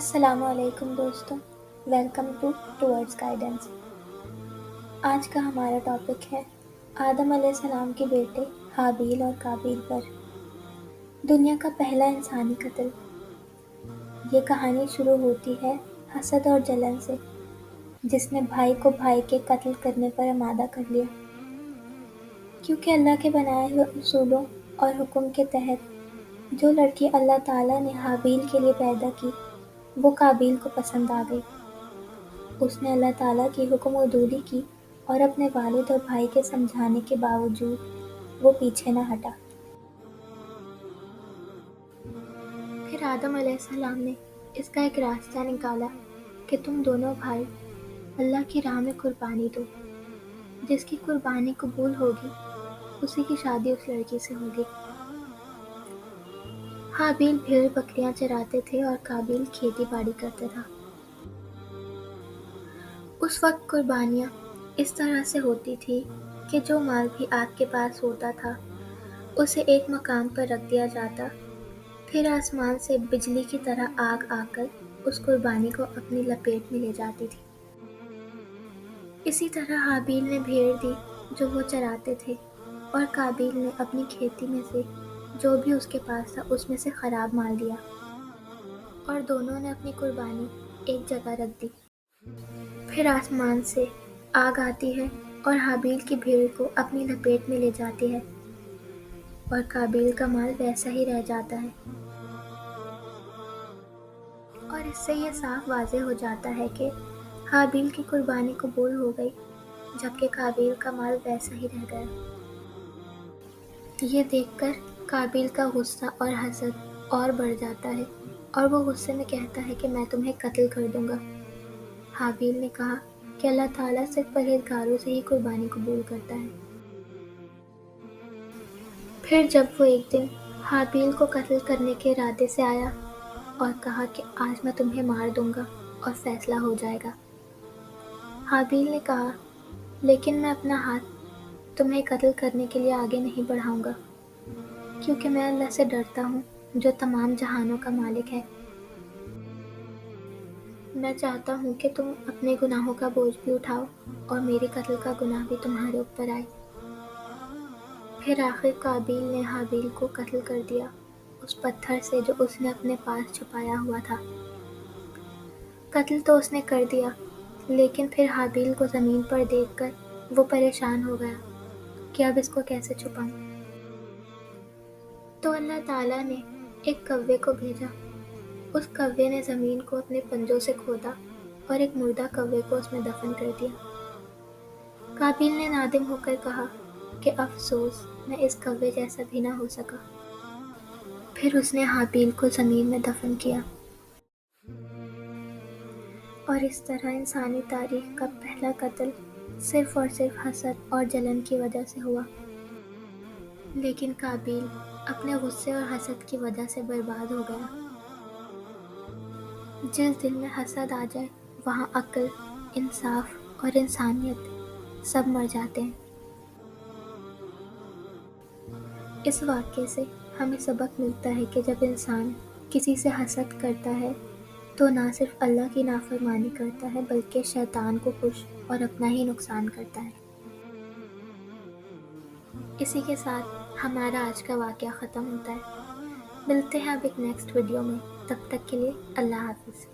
السلام علیکم دوستوں، ویلکم ٹورڈز گائیڈنس۔ آج کا ہمارا ٹاپک ہے آدم علیہ السلام کے بیٹے حابیل اور قابیل پر۔ دنیا کا پہلا انسانی قتل۔ یہ کہانی شروع ہوتی ہے حسد اور جلن سے، جس نے بھائی کو بھائی کے قتل کرنے پر آمادہ کر لیا۔ کیونکہ اللہ کے بنائے ہوئے اصولوں اور حکم کے تحت جو لڑکی اللہ تعالیٰ نے حابیل کے لیے پیدا کی وہ قابیل کو پسند آ گئی۔ اس نے اللہ تعالیٰ کی حکم عدولی کی اور اپنے والد اور بھائی کے سمجھانے کے باوجود وہ پیچھے نہ ہٹا۔ پھر آدم علیہ السلام نے اس کا ایک راستہ نکالا کہ تم دونوں بھائی اللہ کی راہ میں قربانی دو۔ جس کی قربانی قبول ہوگی اسی کی شادی اس لڑکی سے ہوگی۔ حابیل بھیڑ بکریاں چراتے تھے اور قابیل کھیتی باڑی کرتا تھا۔ اس وقت قربانیاں اس طرح سے ہوتی تھی کہ جو مال بھی آپ کے پاس ہوتا تھا اسے ایک مقام پر رکھ دیا جاتا، پھر آسمان سے بجلی کی طرح آگ آ کر اس قربانی کو اپنی لپیٹ میں لے جاتی تھی۔ اسی طرح حابیل نے بھیڑ دی جو وہ چراتے تھے، اور قابیل نے اپنی کھیتی میں سے جو بھی اس کے پاس تھا اس میں سے خراب مال دیا، اور دونوں نے اپنی قربانی ایک جگہ رکھ دی۔ پھر آسمان سے آگ آتی ہے اور حابیل کی بھیڑ کو اپنی لپیٹ میں لے جاتی ہے، اور قابیل کا مال ویسا ہی رہ جاتا ہے۔ اور اس سے یہ صاف واضح ہو جاتا ہے کہ حابیل کی قربانی قبول ہو گئی، جبکہ قابیل کا مال ویسا ہی رہ گیا۔ یہ دیکھ کر قابیل کا غصہ اور حسد اور بڑھ جاتا ہے، اور وہ غصے میں کہتا ہے کہ میں تمہیں قتل کر دوں گا۔ حابیل نے کہا کہ اللہ تعالیٰ صرف پرہیزگاروں سے ہی قربانی قبول کرتا ہے۔ پھر جب وہ ایک دن حابیل کو قتل کرنے کے ارادے سے آیا اور کہا کہ آج میں تمہیں مار دوں گا اور فیصلہ ہو جائے گا، حابیل نے کہا لیکن میں اپنا ہاتھ تمہیں قتل کرنے کے لیے آگے نہیں بڑھاؤں گا، کیونکہ میں اللہ سے ڈرتا ہوں جو تمام جہانوں کا مالک ہے۔ میں چاہتا ہوں کہ تم اپنے گناہوں کا بوجھ بھی اٹھاؤ اور میرے قتل کا گناہ بھی تمہارے اوپر آئے۔ پھر آخر قابیل نے حابیل کو قتل کر دیا اس پتھر سے جو اس نے اپنے پاس چھپایا ہوا تھا۔ قتل تو اس نے کر دیا، لیکن پھر حابیل کو زمین پر دیکھ کر وہ پریشان ہو گیا کہ اب اس کو کیسے چھپاؤں۔ تو اللہ تعالیٰ نے ایک کوے کو بھیجا۔ اس کوے نے زمین کو اپنے پنجوں سے کھودا اور ایک مردہ کوے کو اس میں دفن کر دیا۔ قابیل نے نادم ہو کر کہا کہ افسوس، میں اس کوے جیسا بھی نہ ہو سکا۔ پھر اس نے حابیل کو زمین میں دفن کیا۔ اور اس طرح انسانی تاریخ کا پہلا قتل صرف اور صرف حسد اور جلن کی وجہ سے ہوا۔ لیکن قابیل اپنے غصے اور حسد کی وجہ سے برباد ہو گیا۔ جس دل میں حسد آ جائے وہاں عقل، انصاف اور انسانیت سب مر جاتے ہیں۔ اس واقعے سے ہمیں سبق ملتا ہے کہ جب انسان کسی سے حسد کرتا ہے تو نہ صرف اللہ کی نافرمانی کرتا ہے بلکہ شیطان کو خوش اور اپنا ہی نقصان کرتا ہے۔ اسی کے ساتھ ہمارا آج کا واقعہ ختم ہوتا ہے۔ ملتے ہیں اب ایک نیکسٹ ویڈیو میں، تب تک کے لیے اللہ حافظ۔